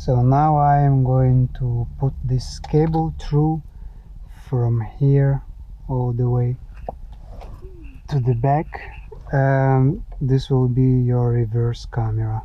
So now I am going to put this cable through from here all the way to the back. This will be your reverse camera.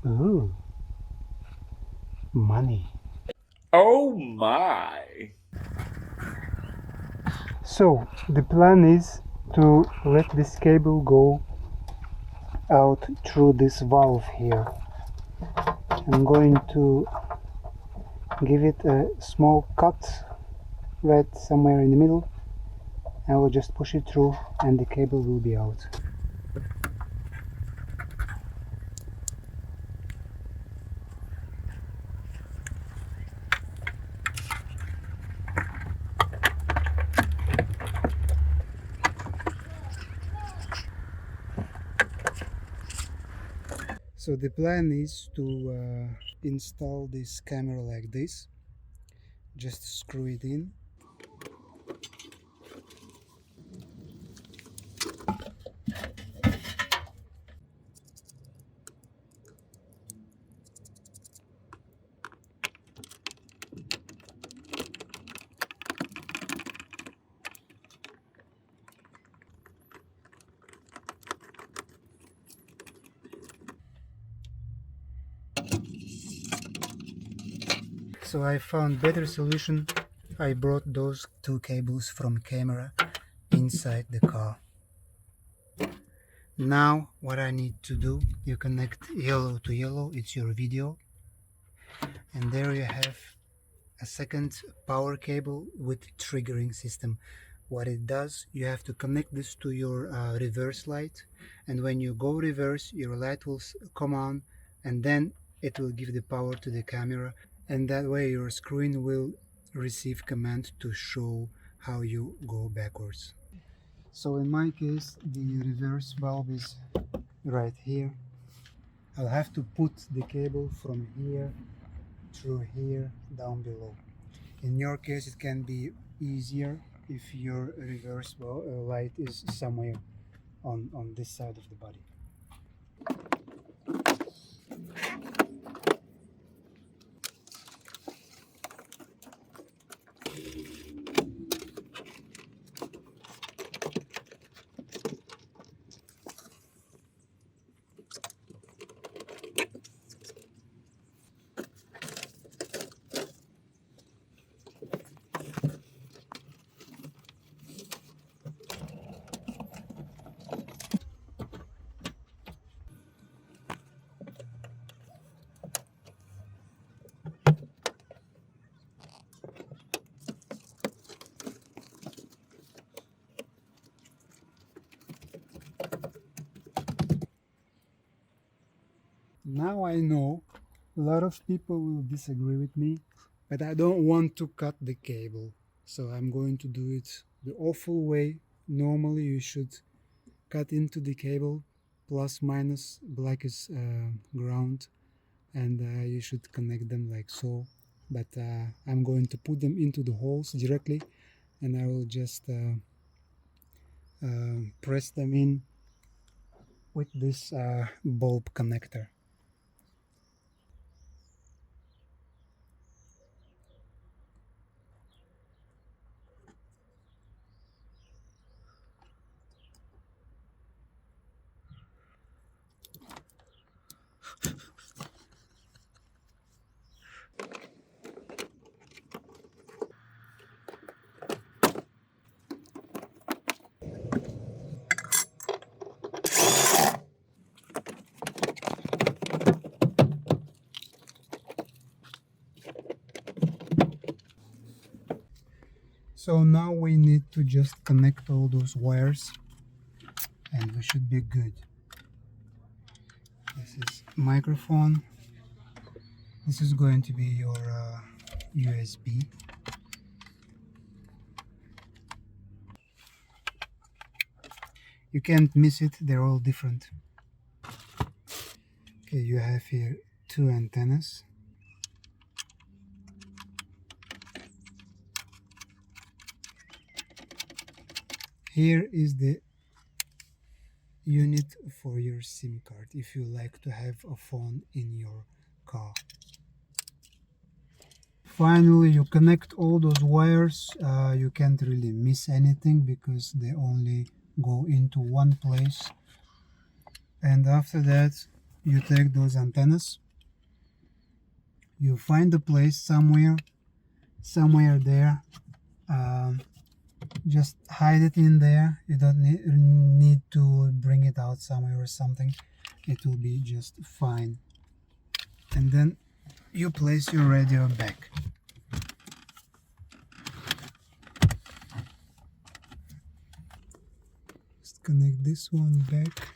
Ooh, money. Oh my! So the plan is to let this cable go out through this valve here. I'm going to give it a small cut right somewhere in the middle. I will just push it through and the cable will be out. So the plan is to install this camera like this. Just screw it in. So I found better solution. I brought those two cables from camera inside the car. Now what I need to do, you connect yellow to yellow, it's your video, and there you have a second power cable with triggering system. What it does, you have to connect this to your reverse light, and when you go reverse your light will come on, and then it will give the power to the camera, and that way your screen will receive command to show how you go backwards. So in my case the reverse valve is right here. I'll have to put the cable from here through here down below. In your case it can be easier if your reverse light is somewhere on this side of the body. Now I know a lot of people will disagree with me, but I don't want to cut the cable, so I'm going to do it the awful way. Normally you should cut into the cable, plus minus, black is ground, and you should connect them like so, but I'm going to put them into the holes directly, and I will just press them in with this bulb connector. So now we need to just connect all those wires and we should be good. This is microphone. This is going to be your USB. You can't miss it, they're all different. Okay, you have here two antennas. Here is the unit for your SIM card if you like to have a phone in your car. Finally, you connect all those wires. You can't really miss anything because they only go into one place. And after that, you take those antennas, you find a place somewhere there, just hide it in there. You don't need to bring it out somewhere or something. It will be just fine. And then you place your radio back. Just connect this one back.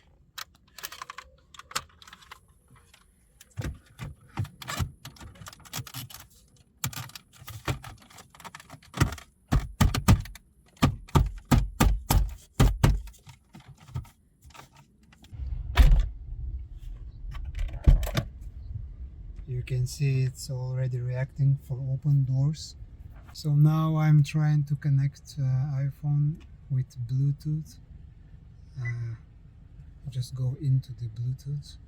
You can see it's already reacting for open doors. So now I'm trying to connect iPhone with Bluetooth. Just go into the Bluetooth.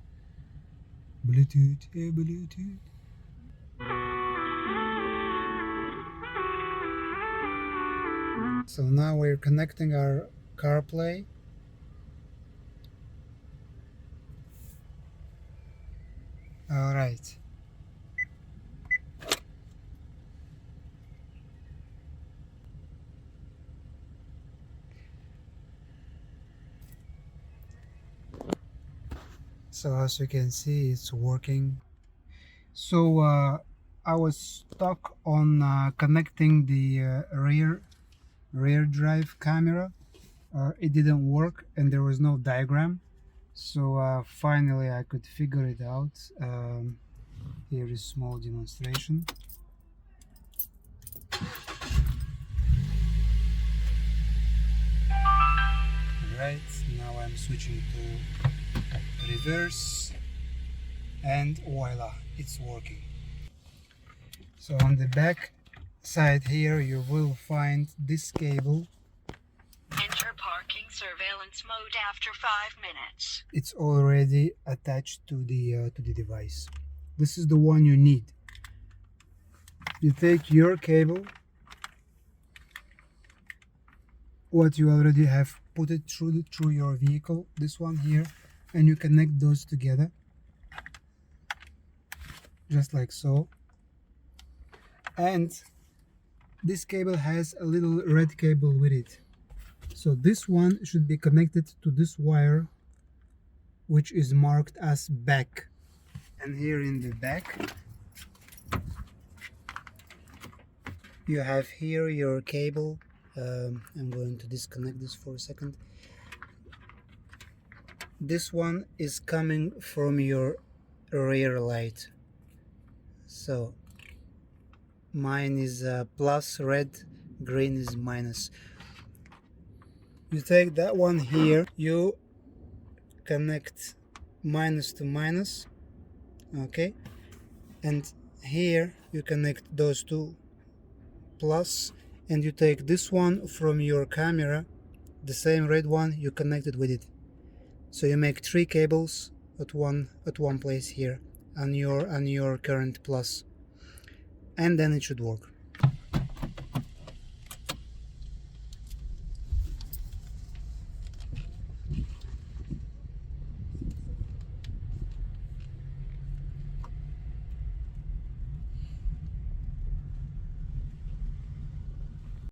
Bluetooth, hey Bluetooth. So now we're connecting our CarPlay. All right. So as you can see, it's working. So I was stuck on connecting the rear drive camera. It didn't work and there was no diagram. So finally I could figure it out. Here is small demonstration. Right, now I'm switching to reverse and voila, it's working. So on the back side here you will find this cable. Enter parking surveillance mode after 5 minutes. It's already attached to the device. This is the one you need. You take your cable, what you already have, put it through your vehicle, this one here, and you connect those together just like so. And this cable has a little red cable with it, so this one should be connected to this wire which is marked as back. And here in the back you have here your cable. I'm going to disconnect this for a second. This one is coming from your rear light. So mine is plus red, green is minus. You take that one here, you connect minus to minus, okay, and here you connect those two plus, and you take this one from your camera, the same red one, you connect it with it. So you make 3 cables at one place here on your current plus, and then it should work.